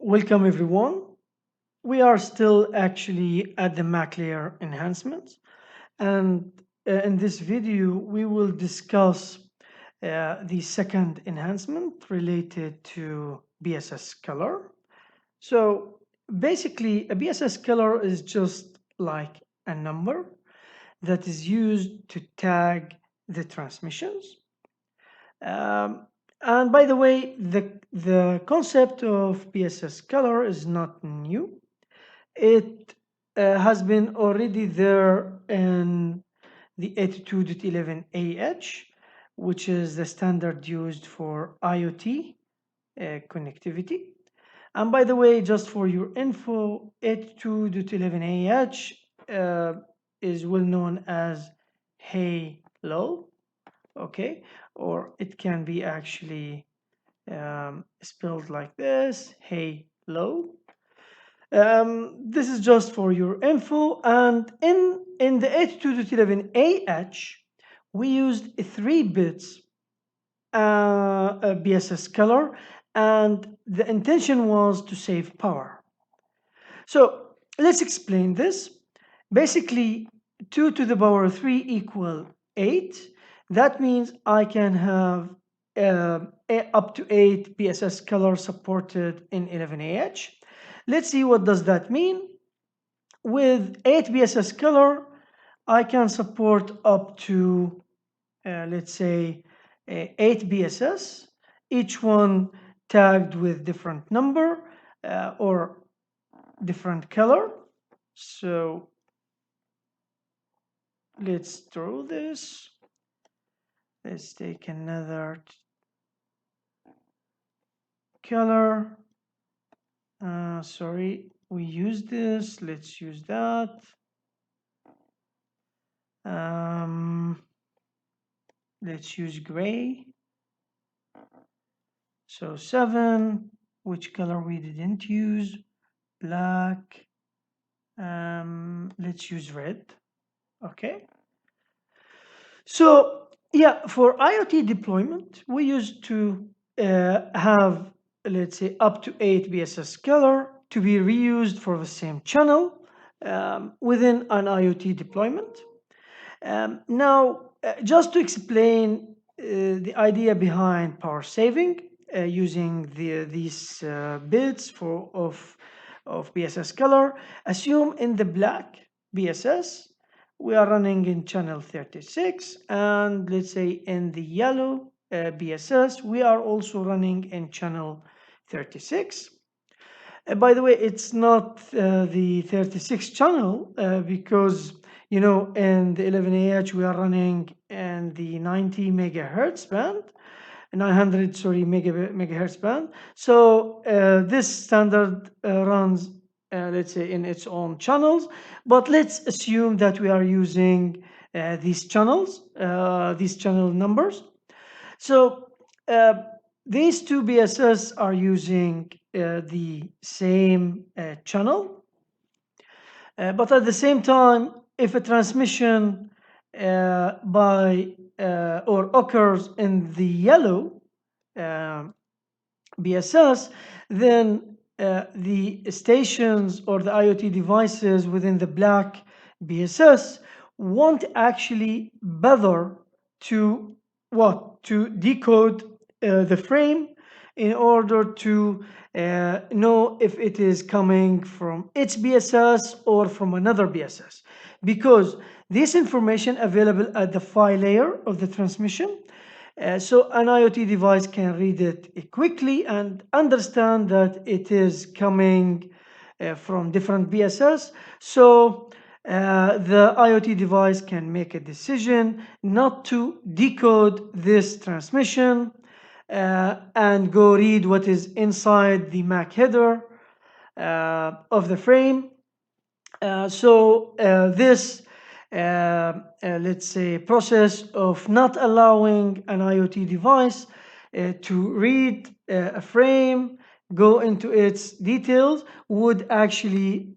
Welcome everyone. We are still actually at the Mac layer enhancements, and in this video we will discuss the second enhancement related to BSS Color. So basically a BSS Color is just like a number that is used to tag the transmissions. And by the way, the concept of BSS Color is not new. It has been already there in the 82.11ah, which is the standard used for IoT connectivity. And by the way, just for your info, 82.11ah is well known as Halo, okay? Or it can be actually spelled like this, Halo. This is just for your info, and in the 82.11ah we used 3 bits BSS color, and the intention was to save power. So let's explain this. Basically 2 to the power 3 equal 8. That means I can have up to 8 BSS color supported in 11ah. Let's see what does that mean. With 8 BSS color, I can support up to, let's say, 8 BSS, each one tagged with different number or different color. So let's draw this. Let's take another color. Sorry, we use this. Let's use that. Let's use gray. So 7, which color we didn't use? Black. Let's use red. Okay. So yeah, for IoT deployment, we used to have, let's say, up to 8 BSS color to be reused for the same channel within an IoT deployment. Now, just to explain the idea behind power saving using these bits of BSS color, assume in the black BSS we are running in channel 36, and let's say in the yellow BSS we are also running in channel 36. By the way, it's not the 36 channel because in the 11ah we are running in the 90 megahertz band, 900 megahertz band. So this standard runs let's say in its own channels, but let's assume that we are using these channels, these channel numbers. So these two BSS are using the same channel, but at the same time, if a transmission or occurs in the yellow BSS, then the stations or the IoT devices within the black BSS won't actually bother to to decode the frame in order to know if it is coming from its BSS or from another BSS, because this information available at the PHY layer of the transmission. So an IoT device can read it quickly and understand that it is coming from different BSS. So the IoT device can make a decision not to decode this transmission and go read what is inside the MAC header of the frame. So this let's say process of not allowing an IoT device to read a frame, go into its details, would actually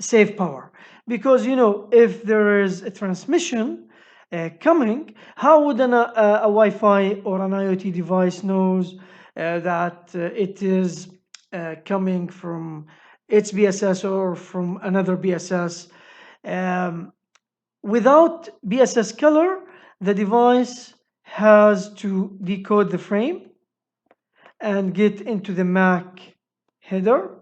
save power, because if there is a transmission coming, how would a Wi-Fi or an IoT device knows that it is coming from its BSS or from another BSS. Um, Without BSS Color, the device has to decode the frame and get into the MAC header.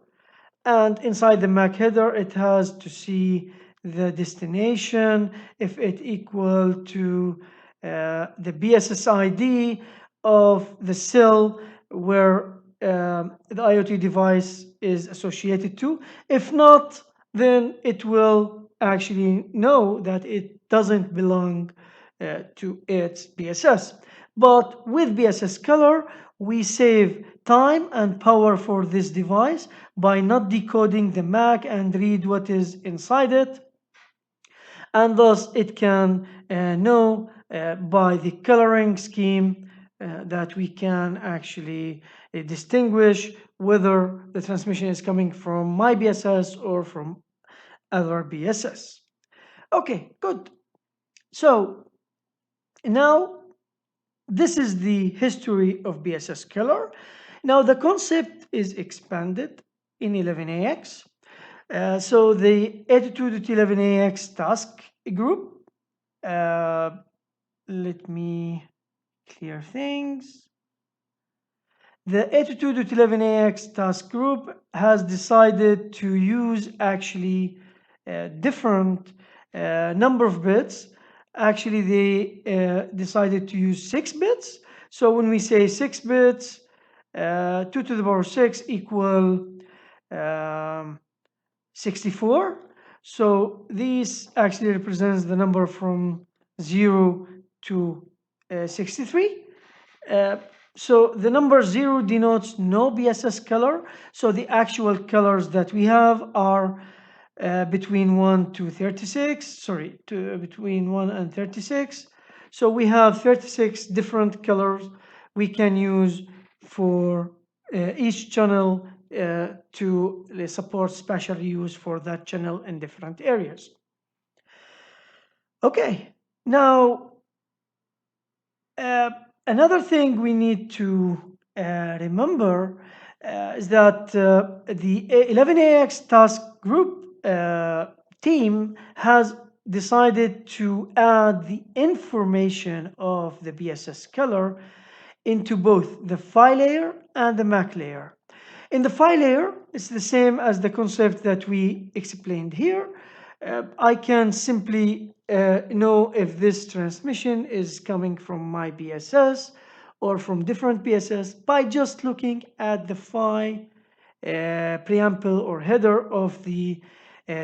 And inside the MAC header, it has to see the destination, if it equal to the BSS ID of the cell where the IoT device is associated to. If not, then it will actually know that it doesn't belong to its BSS. But with BSS Color, we save time and power for this device by not decoding the MAC and read what is inside it. And thus it can know by the coloring scheme that we can actually distinguish whether the transmission is coming from my BSS or from other BSS. Okay, good. So now this is the history of BSS Color. Now the concept is expanded in 11AX. So the 82.11ax task group, let me clear things. The 82.11ax task group has decided to use actually different number of bits. Actually, they decided to use 6 bits. So when we say 6 bits, 2 to the power 6 equal 64. So this actually represents the number from 0 to 63. So the number 0 denotes no BSS color. So the actual colors that we have are between 1 to 36, sorry, between 1 and 36. So we have 36 different colors we can use for each channel to support special use for that channel in different areas. Okay, now another thing we need to remember is that the 11AX task group team has decided to add the information of the BSS color into both the phi layer and the MAC layer. In the phi layer, it's the same as the concept that we explained here. I can simply know if this transmission is coming from my BSS or from different BSS by just looking at the phi preamble or header of the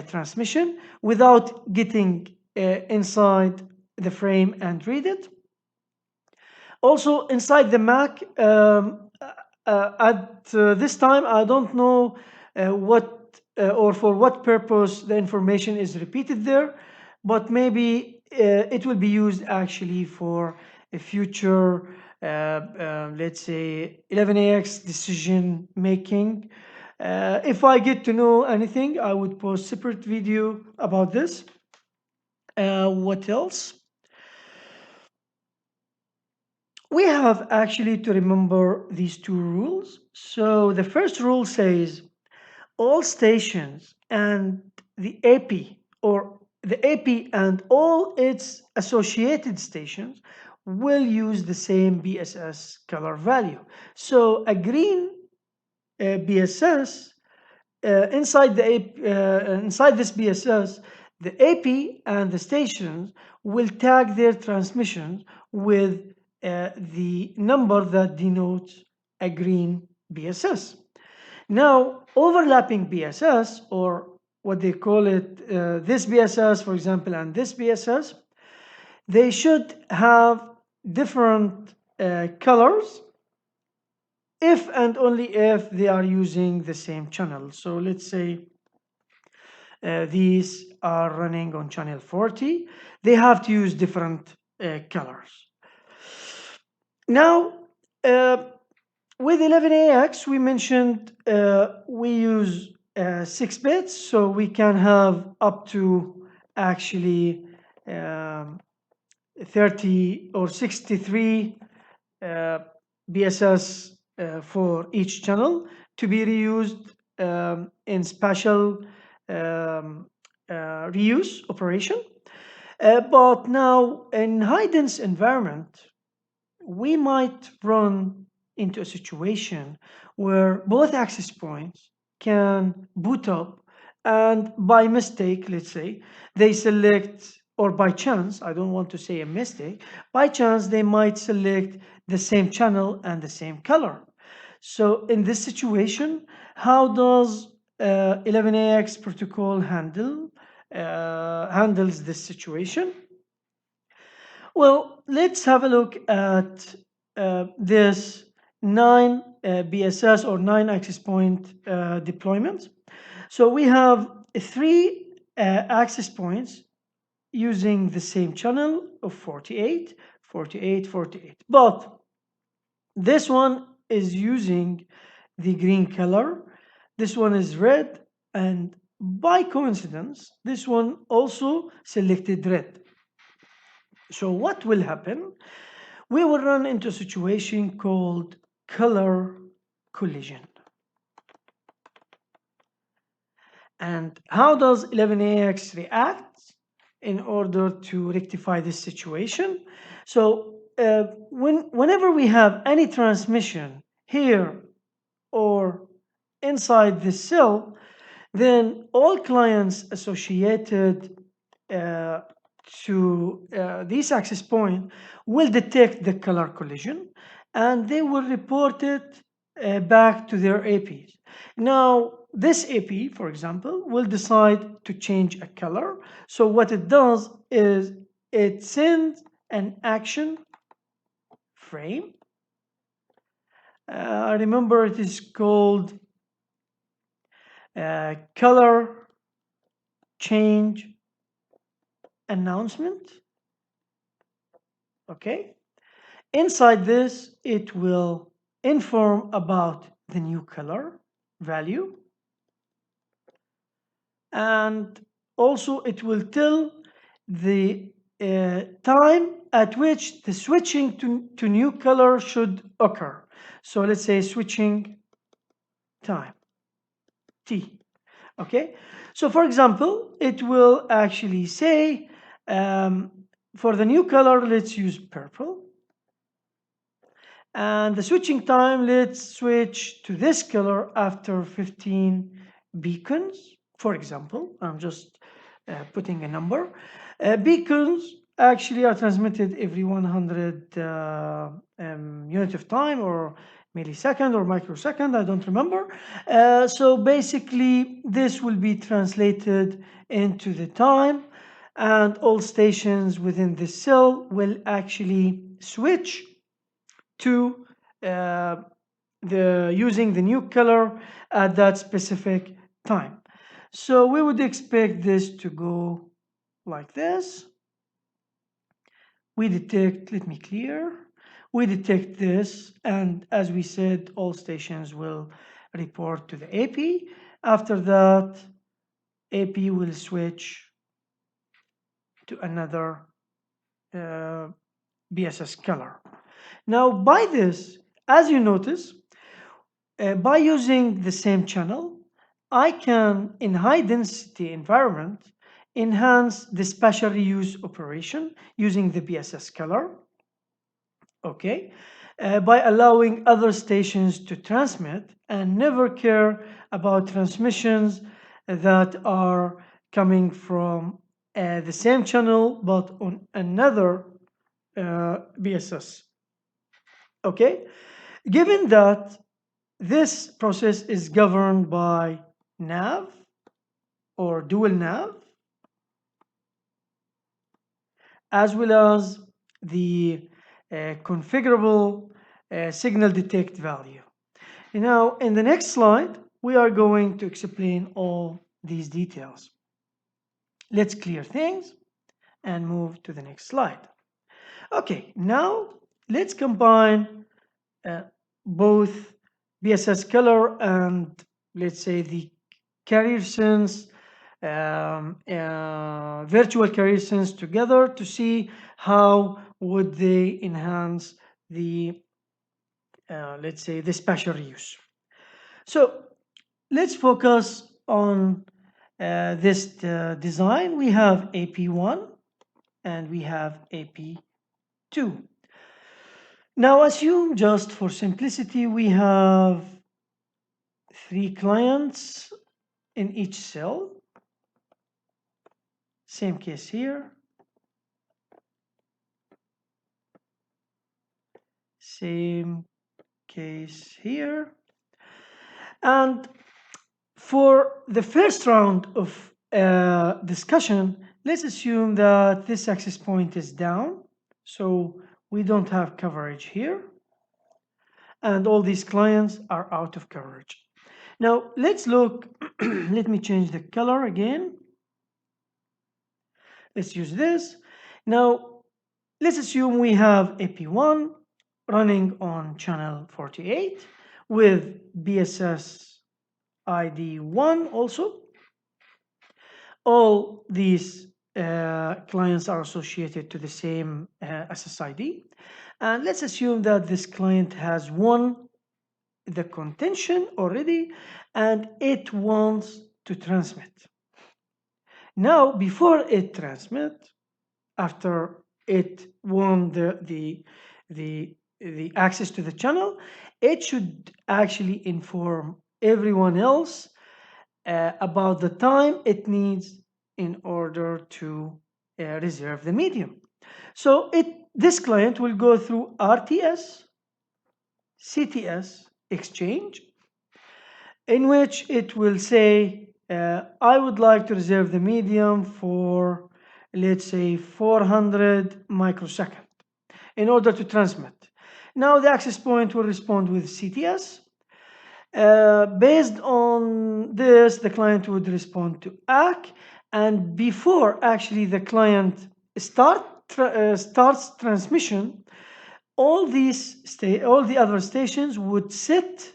transmission without getting inside the frame and read it. Also inside the Mac, at this time, I don't know what or for what purpose the information is repeated there, but maybe it will be used actually for a future, let's say, 11AX decision making. If I get to know anything, I would post separate video about this. What else? We have actually to remember these two rules. So the first rule says all stations and the AP or the AP and all its associated stations will use the same BSS color value. So a green BSS inside this BSS, the AP and the stations will tag their transmissions with the number that denotes a green BSS. Now, overlapping BSS, or what they call it, this BSS, for example, and this BSS, they should have different colors if and only if they are using the same channel. So let's say these are running on channel 40. They have to use different colors. Now, with 11AX, we mentioned we use 6 bits, so we can have up to actually 30 or 63 BSS for each channel to be reused in special reuse operation. But now in high dense environment, we might run into a situation where both access points can boot up, and by mistake, let's say, they select, or by chance, I don't want to say a mistake, by chance they might select the same channel and the same color. So in this situation, how does 11ax protocol handles this situation? Well, let's have a look at this 9 BSS or 9 access point deployment. So we have 3 access points using the same channel of 48, 48, 48. But this one is using the green color, this one is red, and by coincidence, this one also selected red. So what will happen? We will run into a situation called color collision. And how does 11ax react in order to rectify this situation? So whenever we have any transmission here or inside this cell, then all clients associated to this access point will detect the color collision, and they will report it back to their APs. Now, this AP, for example, will decide to change a color. So what it does is it sends an action frame. I remember it is called color change announcement. Okay. Inside this, it will inform about the new color value. And also it will tell the time at which the switching to new color should occur. So let's say switching time, T. Okay. So for example, it will actually say for the new color, let's use purple. And the switching time, let's switch to this color after 15 beacons, for example. I'm just putting a number. Beacons actually are transmitted every 100 unit of time, or millisecond or microsecond, I don't remember. So basically, this will be translated into the time, and all stations within this cell will actually switch to using the new color at that specific time. So we would expect this to go like this. We detect, let me clear, we detect this, and as we said, all stations will report to the AP. After that, AP will switch to another BSS color. Now by this, as you notice, by using the same channel, I can, in high density environment, enhance the spatial reuse operation using the BSS color, okay, by allowing other stations to transmit and never care about transmissions that are coming from the same channel but on another BSS. Okay, given that this process is governed by NAV or dual NAV, as well as the configurable signal detect value. Now, in the next slide, we are going to explain all these details. Let's clear things and move to the next slide. Okay, now let's combine both BSS Color and, let's say, the carrier sense, virtual carrier sense together to see how would they enhance the, let's say, the spatial reuse. So let's focus on this design. We have AP1 and we have AP2. Now assume, just for simplicity, we have 3 clients in each cell. Same case here. Same case here. And for the first round of discussion, let's assume that this access point is down. So we don't have coverage here. And all these clients are out of coverage. Now let's look, let me change the color again. Let's use this. Now let's assume we have AP1 running on channel 48 with BSS ID1 also. All these clients are associated to the same SSID. And let's assume that this client has won the contention already and it wants to transmit. Now, before it transmits, after it won the access to the channel, it should actually inform everyone else about the time it needs in order to reserve the medium. So this client will go through RTS, CTS exchange, in which it will say, I would like to reserve the medium for, let's say, 400 microsecond in order to transmit. Now the access point will respond with CTS. Based on this, the client would respond to ACK, and before actually the client starts transmission, all the other stations would set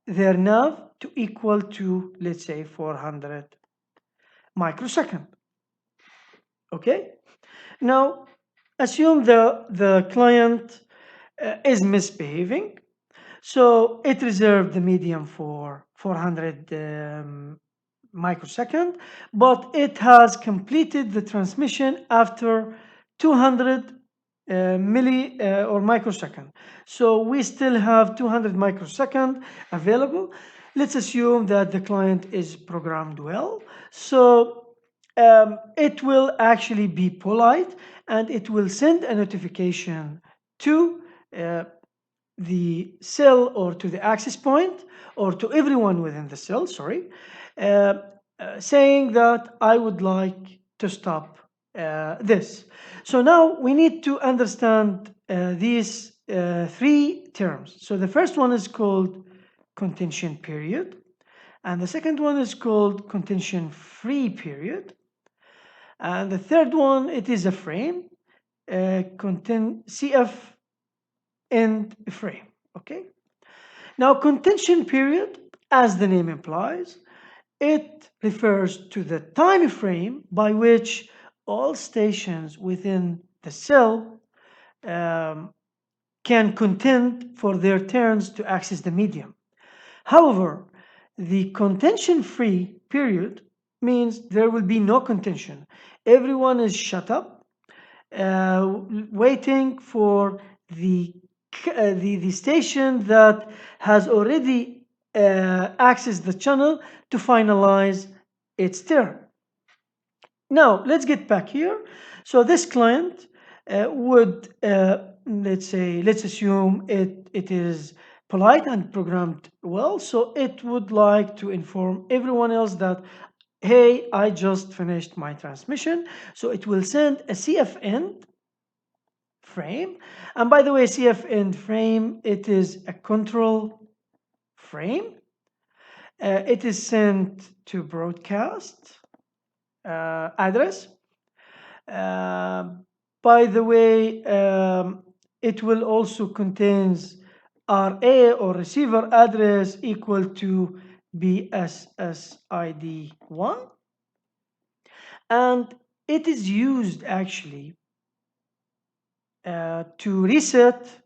their nav to equal to, let's say, 400 microsecond. Okay. Now assume the client is misbehaving. So it reserved the medium for 400 microsecond, but it has completed the transmission after 200 or microsecond. So we still have 200 microsecond available. Let's assume that the client is programmed well. So it will actually be polite and it will send a notification to the cell or to the access point or to everyone within the cell, sorry, saying that I would like to stop this. So now we need to understand these 3 terms. So the first one is called contention period, and the second one is called contention free period, and the third one, it is a frame, CF end frame. Okay. Now contention period, as the name implies, it refers to the time frame by which all stations within the cell can contend for their turns to access the medium. However, the contention free period means there will be no contention. Everyone is shut up, waiting for the station that has already accessed the channel to finalize its turn. Now let's get back here. So this client would let's assume it is polite and programmed well, so it would like to inform everyone else that, hey, I just finished my transmission. So it will send a CF end frame, and by the way, CF end frame, it is a control frame. It is sent to broadcast address. By the way, it will also contains RA or receiver address equal to BSSID1, and it is used actually to reset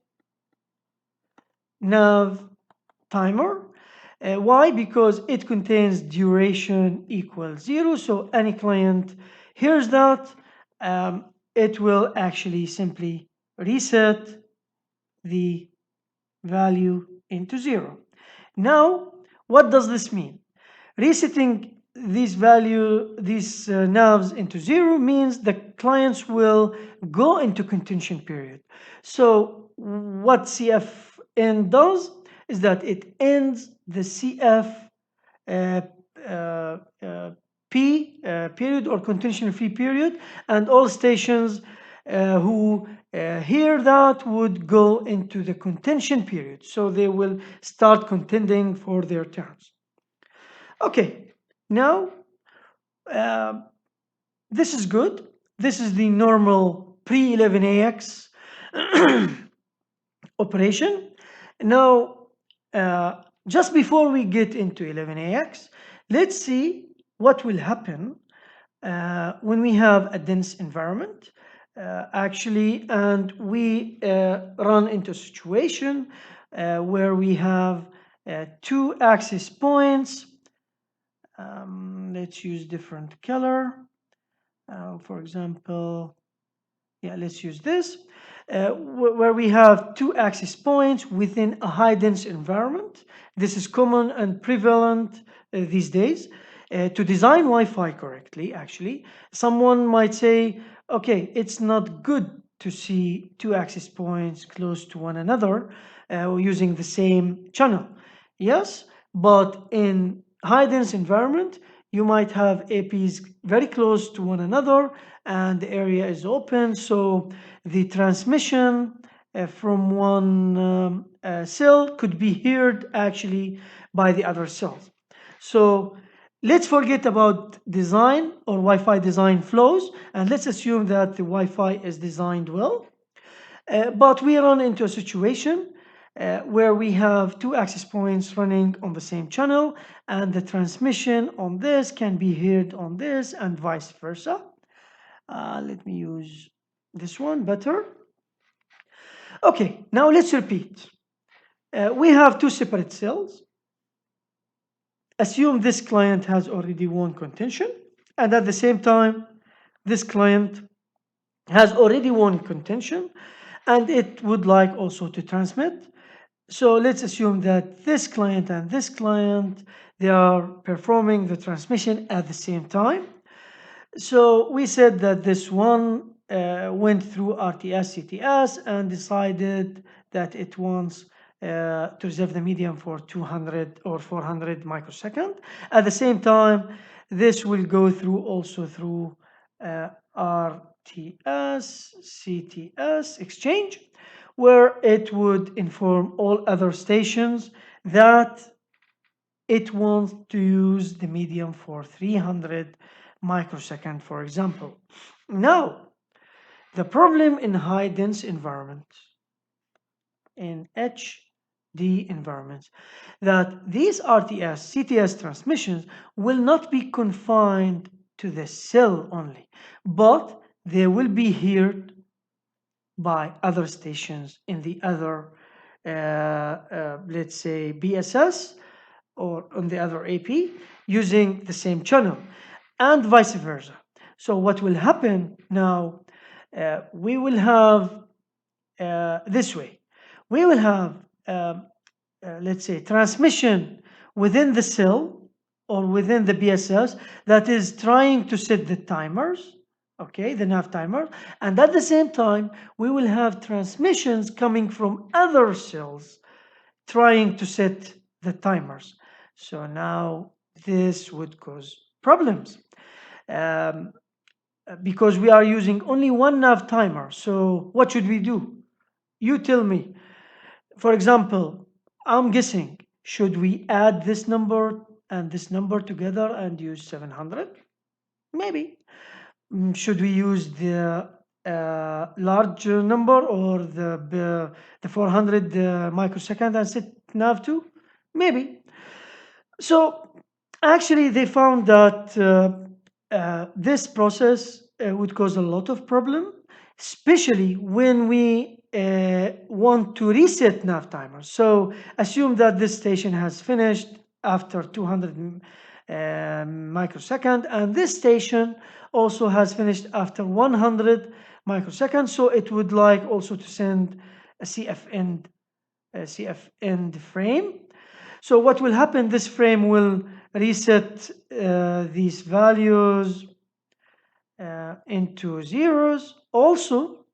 nav timer Why? Because it contains duration equals 0. So any client hears that, it will actually simply reset the value into 0. Now, what does this mean? Resetting these NAVs into 0 means the clients will go into contention period. So what CFN does is that it ends the CF uh, uh, uh, P period or contention free period, and all stations who hear that would go into the contention period. So they will start contending for their turns. Okay, now this is good. This is the normal pre-11AX operation. Now, just before we get into 11AX, let's see what will happen when we have a dense environment, actually, and we run into a situation where we have two axis points. Let's use different color. For example, let's use this, where we have two axis points within a high dense environment. This is common and prevalent these days. To design Wi-Fi correctly, actually, someone might say, okay, it's not good to see two axis points close to one another using the same channel. Yes, but in high dense environment, you might have APs very close to one another and the area is open, so the transmission from one cell could be heard actually by the other cells. So let's forget about design or Wi-Fi design flows, and let's assume that the Wi-Fi is designed well. But we run into a situation where we have two access points running on the same channel, and the transmission on this can be heard on this and vice versa. Let me use this one better. Okay, now let's repeat. We have two separate cells. Assume this client has already won contention, and at the same time, this client has already won contention, and it would like also to transmit. So let's assume that this client and this client, they are performing the transmission at the same time. So we said that this one went through RTS, CTS, and decided that it wants to reserve the medium for 200 or 400 microsecond. At the same time, this will go through also through RTS, CTS exchange, where it would inform all other stations that it wants to use the medium for 300 microsecond, for example. Now, the problem in high dense environments, in HD environments, that these RTS, CTS transmissions will not be confined to the cell only, but they will be heard by other stations in the other, let's say, BSS or on the other AP using the same channel, and vice versa. So what will happen now, we will have this way. We will have, let's say, transmission within the cell or within the BSS that is trying to set the timers, okay, the NAV timer, and at the same time, we will have transmissions coming from other cells trying to set the timers. So now this would cause problems because we are using only one NAV timer. So what should we do? You tell me. For example, I'm guessing, should we add this number and this number together and use 700? Maybe. Should we use the large number or the 400 microsecond and set nav to? Maybe. So actually they found that this process would cause a lot of problem, especially when we want to reset nav timers. So assume that this station has finished after 200 microsecond, and this station also has finished after 100 microseconds, so it would like also to send a CF end frame. So what will happen, this frame will reset these values into zeros. Also,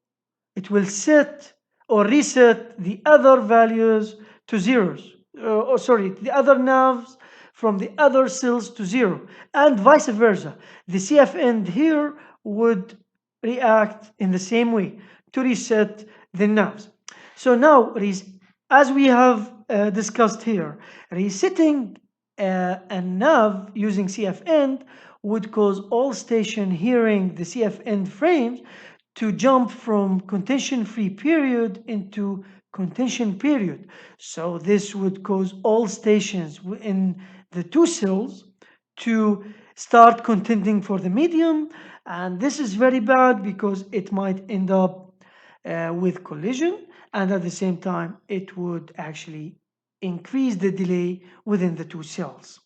it will set or reset the other values to zeros. The other NAVs from the other cells to zero, and vice versa. The CF end here would react in the same way to reset the NAVs. So now, as we have discussed here, resetting a NAV using CF end would cause all station hearing the CF end frames to jump from contention-free period into contention period. So this would cause all stations in the two cells to start contending for the medium, and this is very bad because it might end up with collision, and at the same time it would actually increase the delay within the two cells.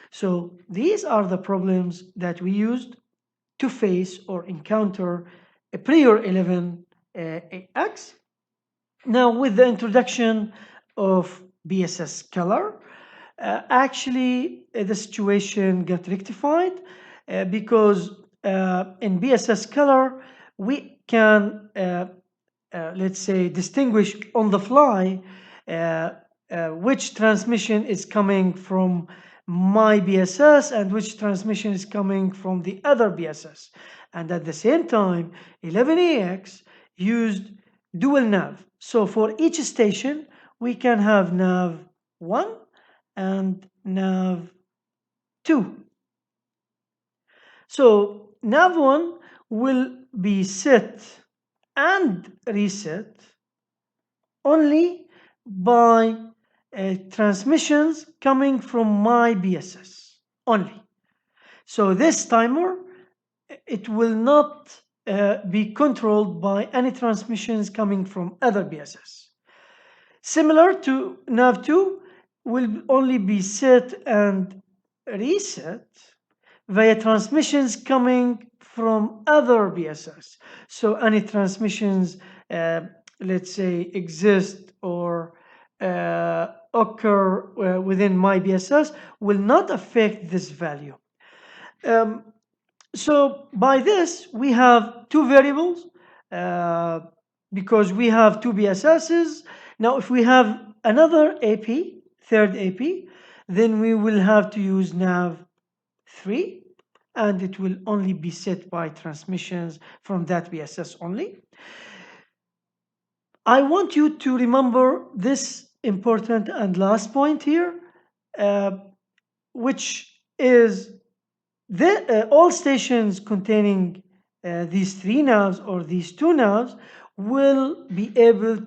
So these are the problems that we used to face or encounter a prior 11AX. Now, with the introduction of BSS Color, actually the situation got rectified because in BSS Color we can let's say distinguish on the fly which transmission is coming from my BSS and which transmission is coming from the other BSS. And at the same time, 11AX used dual NAV. So for each station, we can have NAV 1 and NAV 2. So NAV 1 will be set and reset only by transmissions coming from my BSS only. So this timer, it will not be controlled by any transmissions coming from other BSS. Similar to NAV2, will only be set and reset via transmissions coming from other BSS. So any transmissions, let's say, exist or occur within my BSS will not affect this value. So by this, we have two variables because we have two BSSs. Now, if we have another AP, third AP, then we will have to use NAV3, and it will only be set by transmissions from that BSS only. I want you to remember this important and last point here, which is all stations containing these three NAVs or these two NAVs will be able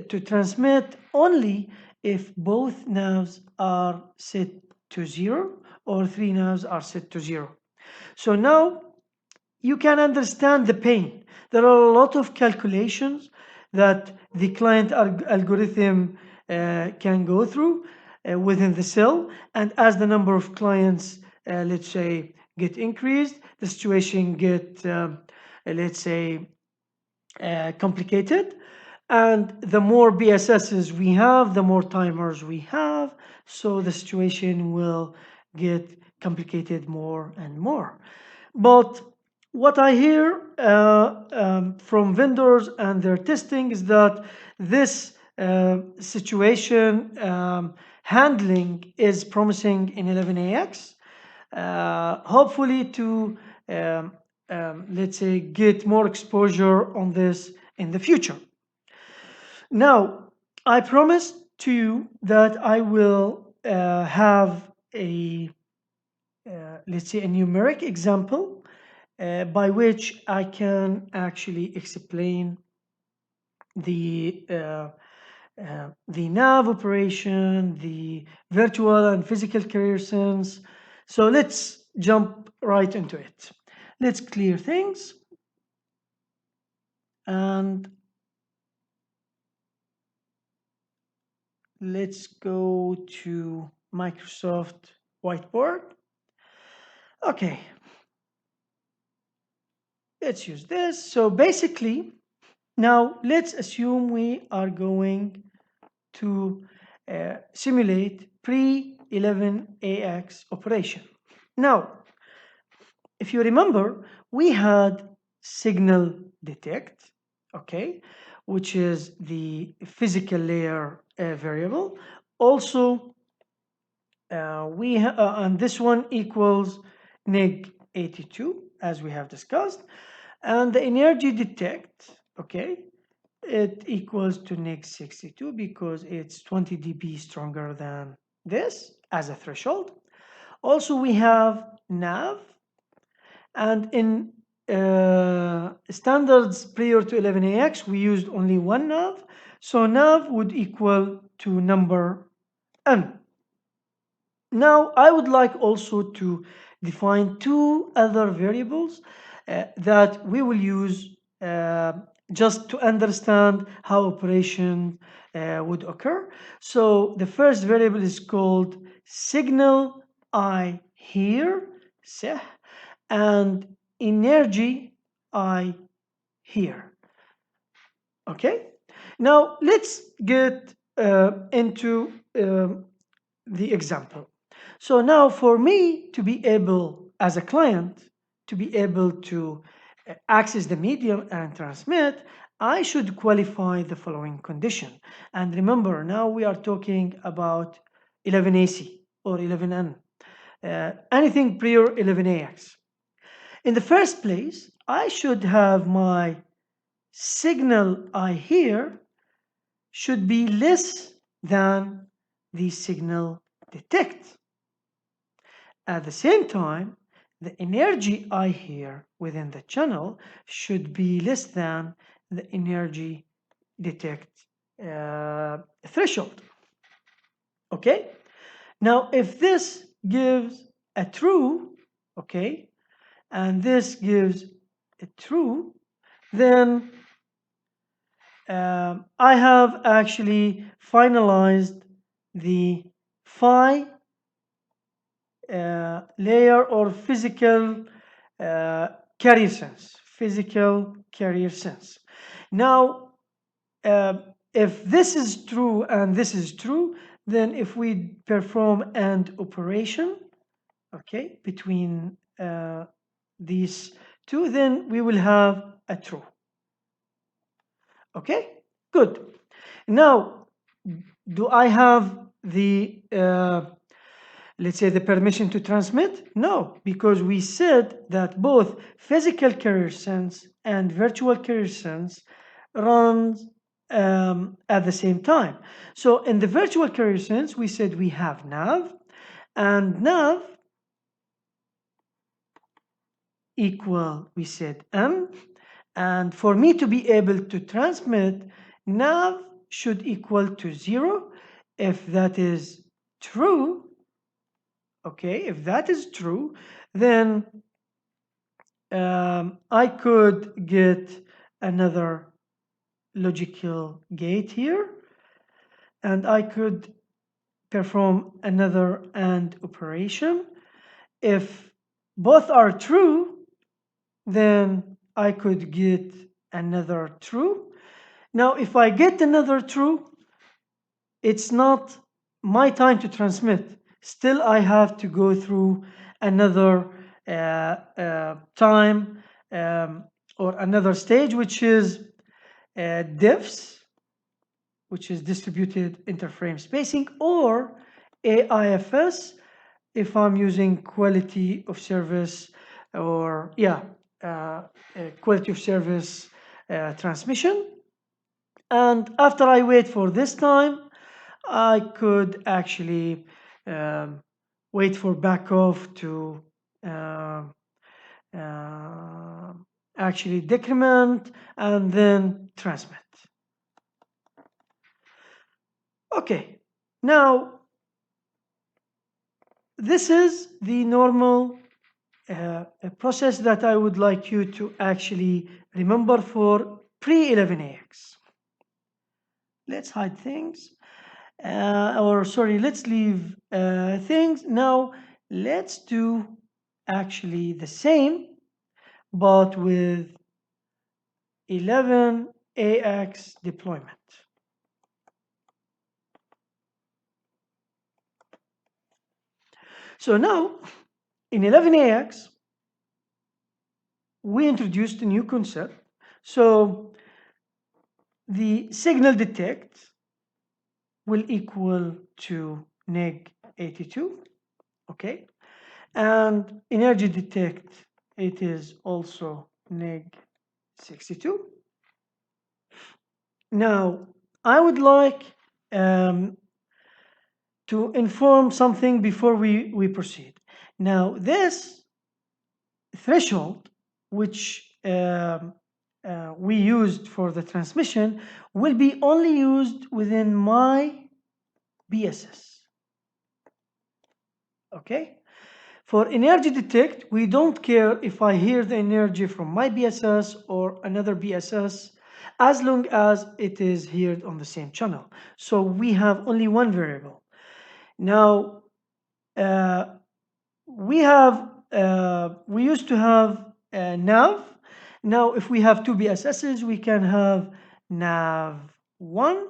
to transmit only if both NAVs are set to 0 or three NAVs are set to 0. So now you can understand the pain. There are a lot of calculations that the client algorithm can go through within the cell, and as the number of clients, let's say, get increased, the situation get, let's say, complicated, and the more BSSs we have, the more timers we have, so the situation will get complicated more and more. But what I hear from vendors and their testing is that this situation handling is promising in 11AX. Hopefully to let's say get more exposure on this in the future. Now, I promised to you that I will have a let's say a numeric example by which I can actually explain the NAV operation, the virtual and physical carrier sense. So let's jump right into it. Let's clear things and let's go to Microsoft whiteboard. Okay, let's use this. So basically, now let's assume we are going to simulate pre-11AX operation. Now, if you remember, we had signal detect, okay, which is the physical layer variable. Also, and this one equals neg 82, as we have discussed, and the energy detect, okay, it equals to neg 62 because it's 20 dB stronger than this as a threshold. Also, we have nav, and in standards prior to 11AX, we used only one nav. So nav would equal to number n. Now, I would like also to define two other variables that we will use just to understand how operation would occur. So the first variable is called signal I here, and energy I here. Okay. Now let's get into the example. So now for me to be able, as a client, to be able to access the medium and transmit, I should qualify the following condition. And remember, now we are talking about 11AC or 11N, anything prior 11AX. In the first place, I should have my signal I hear should be less than the signal detect. At the same time, the energy I hear within the channel should be less than the energy detect threshold. Okay? Now, if this gives a true, okay, and this gives a true, then I have actually finalized the phi layer or physical carrier sense. Physical carrier sense. Now, if this is true and this is true, then if we perform AND operation, okay, between these two, then we will have a true. Okay, good. Now, do I have the let's say the permission to transmit? No, because we said that both physical carrier sense and virtual carrier sense runs at the same time. So in the virtual carrier sense, we said we have nav, and nav equal, we said m, and for me to be able to transmit, nav should equal to 0. If that is true, okay, if that is true, then I could get another logical gate here, and I could perform another AND operation. If both are true, then I could get another true. Now, if I get another true, it's not my time to transmit. Still, I have to go through another time or another stage, which is diffs, which is distributed interframe spacing, or AIFS if I'm using quality of service or quality of service transmission. And after I wait for this time, I could actually wait for backoff to actually decrement and then transmit. Okay, now this is the normal process that I would like you to actually remember for pre-11AX. Let's hide things. or sorry, let's leave things. Now let's do actually the same, but with 11AX deployment. So now in 11AX, we introduced a new concept. So the signal detect will equal to neg 82, okay? And energy detect, it is also neg 62. Now, I would like to inform something before we proceed. Now, this threshold, which we used for the transmission, will be only used within my BSS. Okay? For energy detect, we don't care if I hear the energy from my BSS or another BSS, as long as it is heard on the same channel. So we have only one variable. Now, we used to have NAV. Now, if we have two BSSs, we can have NAV1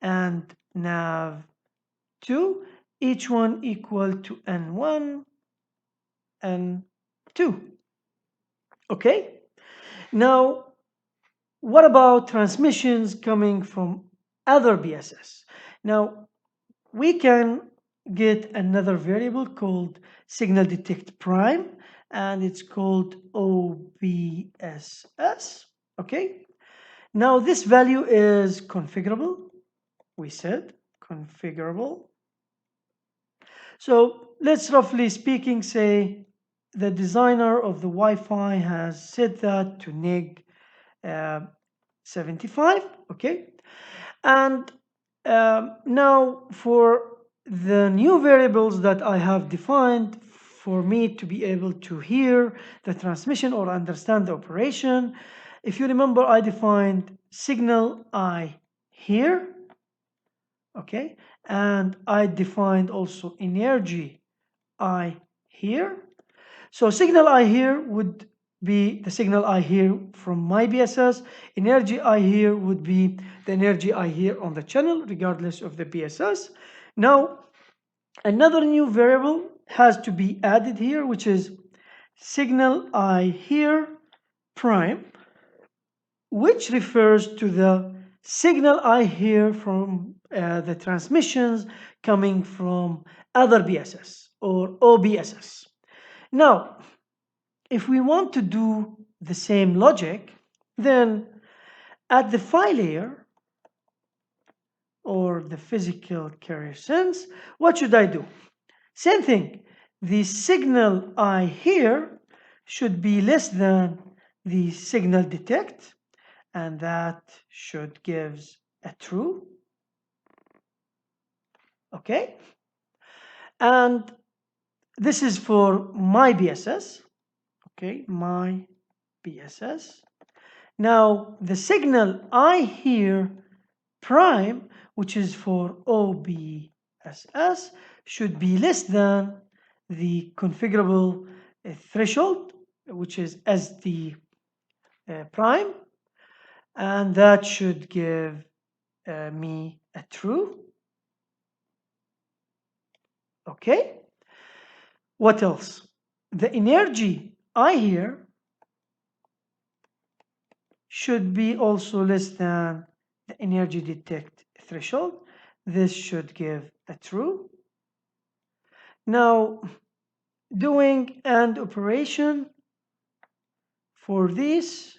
and NAV2, each one equal to N1 and 2. Okay? Now, what about transmissions coming from other BSS? Now, we can get another variable called signal detect prime, and it's called OBSS. Okay? Now, this value is configurable. We said configurable. So let's roughly speaking say the designer of the Wi-Fi has set that to neg 75, okay? And now for the new variables that I have defined for me to be able to hear the transmission or understand the operation, if you remember, I defined signal I hear, okay? And I defined also energy I hear. So signal I hear would be the signal I hear from my BSS. Energy I hear would be the energy I hear on the channel, regardless of the BSS. Now, another new variable has to be added here, which is signal I hear prime, which refers to the signal I hear from the transmissions coming from other BSS or OBSS. Now, if we want to do the same logic, then at the phi layer or the physical carrier sense, what should I do? Same thing. The signal I hear should be less than the signal detect, and that should give a true. Okay? And this is for my BSS. Okay, my BSS. Now, the signal I hear prime, which is for OBSS, should be less than the configurable threshold, which is SD prime, and that should give me a true. Okay? What else? The energy I hear should be also less than the energy detect threshold. This should give a true. Now, doing AND operation for this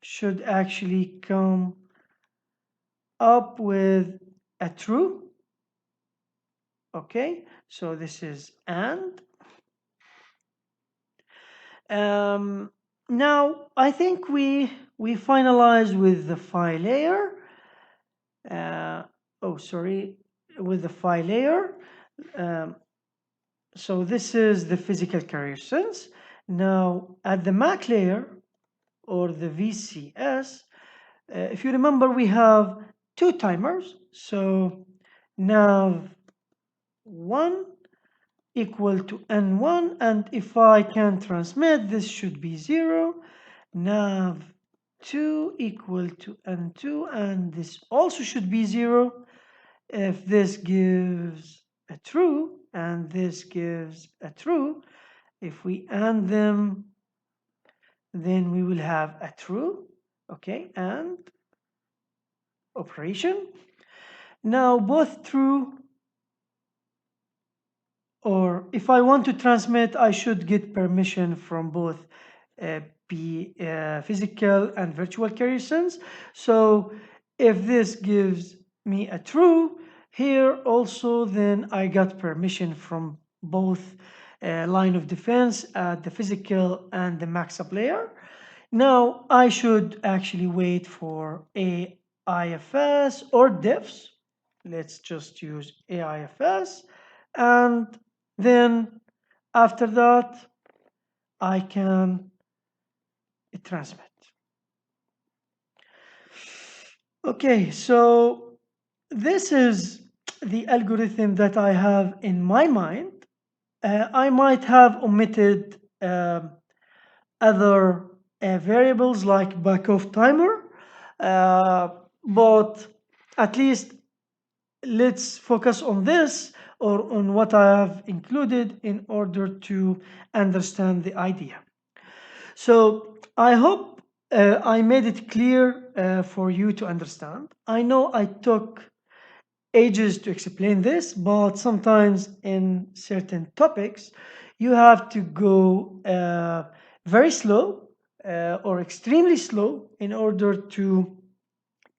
should actually come up with a true. Okay, so this is AND. Now, I think we finalized with the phi layer. With the phi layer. So this is the physical carrier sense. Now, at the MAC layer or the VCS, if you remember, we have two timers. So nav1 equal to n1, and if I can transmit, this should be 0. nav2 equal to n2, and this also should be 0. If this gives a true and this gives a true, if we AND them, then we will have a true, okay, and operation. Now both true, or if I want to transmit, I should get permission from both physical and virtual carrier sense. So if this gives me a true here also, then I got permission from both line of defense at the physical and the max-up layer. Now I should actually wait for AIFS or diffs. Let's just use AIFS, and then after that I can transmit. Okay, so this is the algorithm that I have in my mind. I might have omitted other variables like backoff timer, but at least let's focus on this, or on what I have included, in order to understand the idea. So I hope I made it clear for you to understand. I know I took ages to explain this, but sometimes in certain topics, you have to go very slow or extremely slow in order to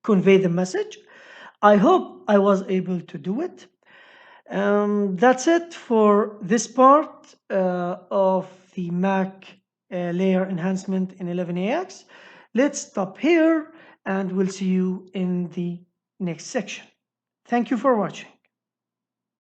convey the message. I hope I was able to do it. That's it for this part of the Mac layer enhancement in 11AX. Let's stop here, and we'll see you in the next section. Thank you for watching.